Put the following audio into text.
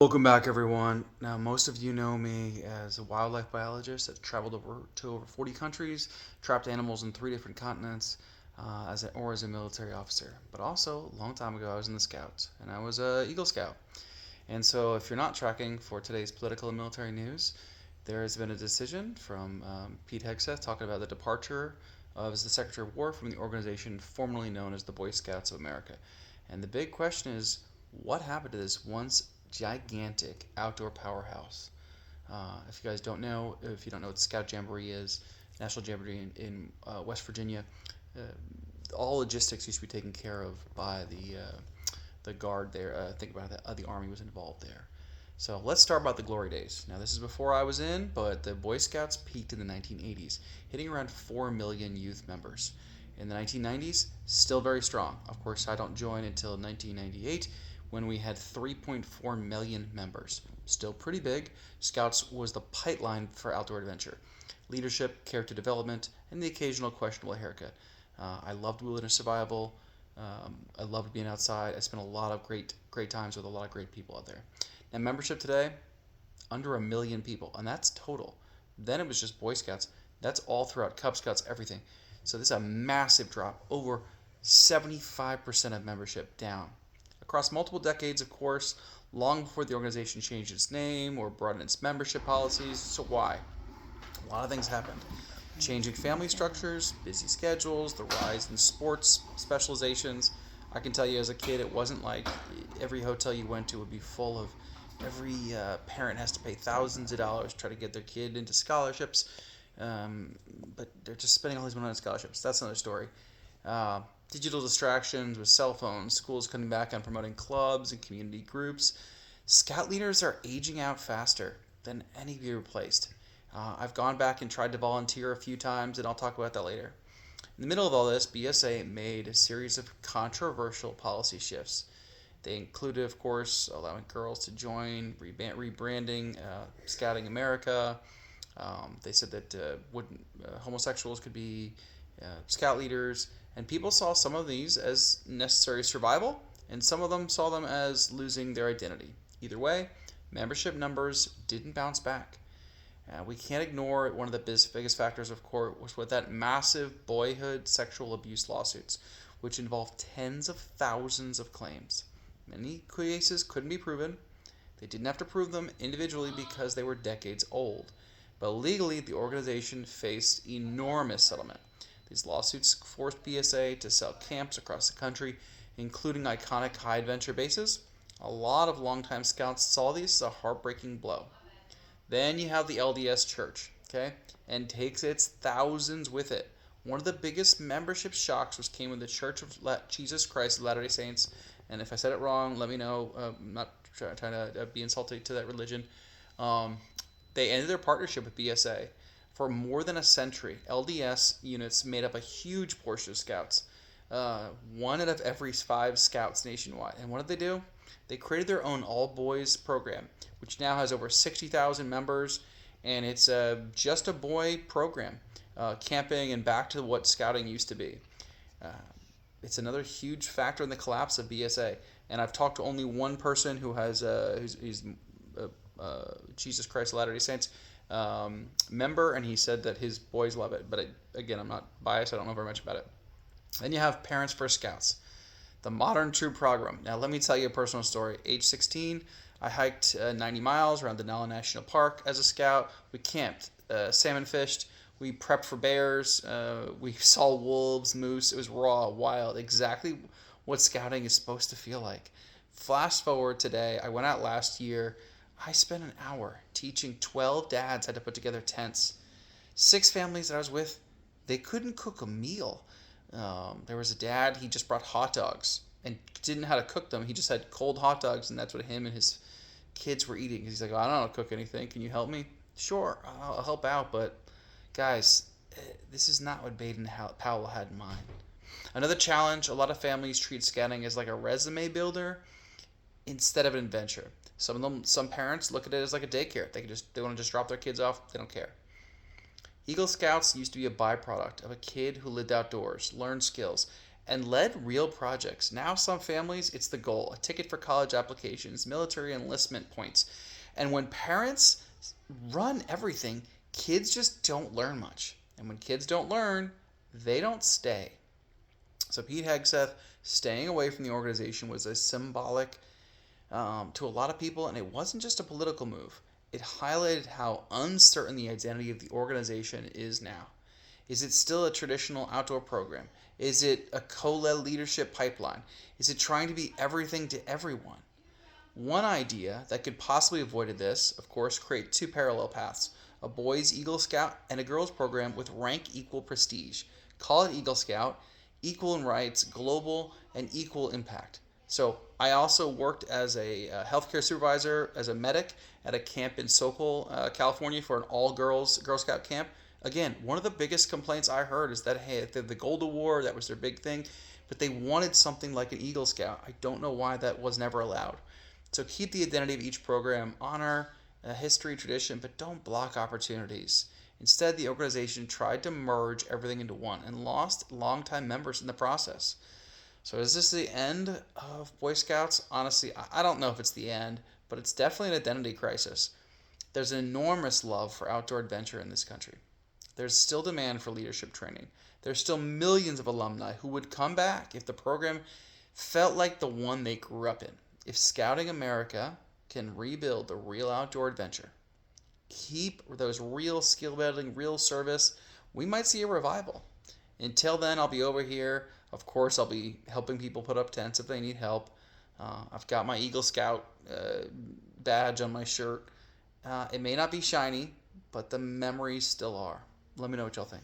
Welcome back, everyone. Now, most of you know me as a wildlife biologist that traveled over 40 countries, trapped animals in three different continents, as a military officer. But also, a long time ago, I was in the Scouts, and I was a Eagle Scout. And so, if you're not tracking for today's political and military news, there has been a decision from Pete Hegseth talking about the departure of the Secretary of War from the organization formerly known as the Boy Scouts of America. And the big question is, what happened to this once gigantic outdoor powerhouse? If you guys don't know, if you don't know what Scout Jamboree is, National Jamboree in West Virginia, all logistics used to be taken care of by the guard there. Think about that. The Army was involved there. So let's start about the glory days. Now, this is before I was in, but the Boy Scouts peaked in the 1980s, hitting around 4 million youth members. In the 1990s, still very strong. Of course, I don't join until 1998 when we had 3.4 million members. Still pretty big. Scouts was the pipeline for outdoor adventure. Leadership, character development, and the occasional questionable haircut. I loved wilderness survival. I loved being outside. I spent a lot of great times with a lot of great people out there. Now, membership today, under a million people, and that's total. Then it was just Boy Scouts. That's all throughout Cub Scouts, everything. So this is a massive drop, over 75% of membership down. Across multiple decades, of course, long before the organization changed its name or broadened its membership policies. So why? A lot of things happened. Changing family structures, busy schedules, the rise in sports specializations. I can tell you as a kid, it wasn't like every hotel you went to would be full of every parent has to pay thousands of dollars to try to get their kid into scholarships. But they're just spending all these money on scholarships. That's another story. Digital distractions with cell phones, schools cutting back on promoting clubs and community groups. Scout leaders are aging out faster than any be replaced. I've gone back and tried to volunteer a few times, and I'll talk about that later. In the middle of all this, BSA made a series of controversial policy shifts. They included, of course, allowing girls to join, rebranding Scouting America. They said that homosexuals could be scout leaders, and people saw some of these as necessary survival, and some of them saw them as losing their identity. Either way, membership numbers didn't bounce back. We can't ignore one of the biggest factors, of course, was with that massive boyhood sexual abuse lawsuits, which involved tens of thousands of claims. Many cases couldn't be proven. They didn't have to prove them individually because they were decades old. But legally, the organization faced enormous settlement. These lawsuits forced BSA to sell camps across the country, including iconic high adventure bases. A lot of longtime scouts saw these as a heartbreaking blow. Then you have the LDS Church, okay, and takes its thousands with it. One of the biggest membership shocks came with the Church of Jesus Christ of Latter-day Saints, and if I said it wrong, let me know. I'm not trying to be insulting to that religion. They ended their partnership with BSA. For more than a century, LDS units made up a huge portion of Scouts. One out of every 5 Scouts nationwide. And what did they do? They created their own all-boys program, which now has over 60,000 members, and it's just a boy program, camping and back to what Scouting used to be. Uh, it's another huge factor in the collapse of BSA. And I've talked to only one person who has he's Jesus Christ of Latter-day Saints member, and he said that his boys love it. But again, I'm not biased. I don't know very much about it. Then you have Parents First Scouts, the modern troop program. Now, let me tell you a personal story. Age 16, I hiked 90 miles around Denali National Park as a scout. We camped, salmon fished. We prepped for bears. We saw wolves, moose. It was raw, wild, exactly what scouting is supposed to feel like. Flash forward today, I went out last year. I spent an hour teaching 12 dads how to put together tents. 6 families that I was with, they couldn't cook a meal. There was a dad, he just brought hot dogs and didn't know how to cook them. He just had cold hot dogs, and that's what him and his kids were eating. He's like, oh, I don't know how to cook anything. Can you help me? Sure, I'll help out, but guys, this is not what Baden Powell had in mind. Another challenge, a lot of families treat scouting as like a resume builder instead of an adventure. Some parents look at it as like a daycare. They want to just drop their kids off. They don't care. Eagle Scouts used to be a byproduct of a kid who lived outdoors, learned skills, and led real projects. Now, some families, it's the goal: a ticket for college applications, military enlistment points. And when parents run everything, kids just don't learn much. And when kids don't learn, they don't stay. So Pete Hegseth staying away from the organization was a symbolic to a lot of people, and it wasn't just a political move. It highlighted how uncertain the identity of the organization is now. Is it still a traditional outdoor program? Is it a co-led leadership pipeline? Is it trying to be everything to everyone? One idea that could possibly avoid this, of course, create two parallel paths: a boys' Eagle Scout and a girls' program with rank equal prestige. Call it Eagle Scout, equal in rights, global, and equal impact. So I also worked as a healthcare supervisor, as a medic at a camp in Sokol, California, for an all-girls Girl Scout camp. Again, one of the biggest complaints I heard is that, hey, the Gold Award, that was their big thing, but they wanted something like an Eagle Scout. I don't know why that was never allowed. So keep the identity of each program, honor history, tradition, but don't block opportunities. Instead, the organization tried to merge everything into one and lost longtime members in the process. So is this the end of Boy Scouts? Honestly, I don't know if it's the end, but it's definitely an identity crisis. There's an enormous love for outdoor adventure in this country. There's still demand for leadership training. There's still millions of alumni who would come back if the program felt like the one they grew up in. If Scouting America can rebuild the real outdoor adventure, keep those real skill building, real service, we might see a revival. Until then, I'll be over here. Of course, I'll be helping people put up tents if they need help. I've got my Eagle Scout badge on my shirt. It may not be shiny, but the memories still are. Let me know what y'all think.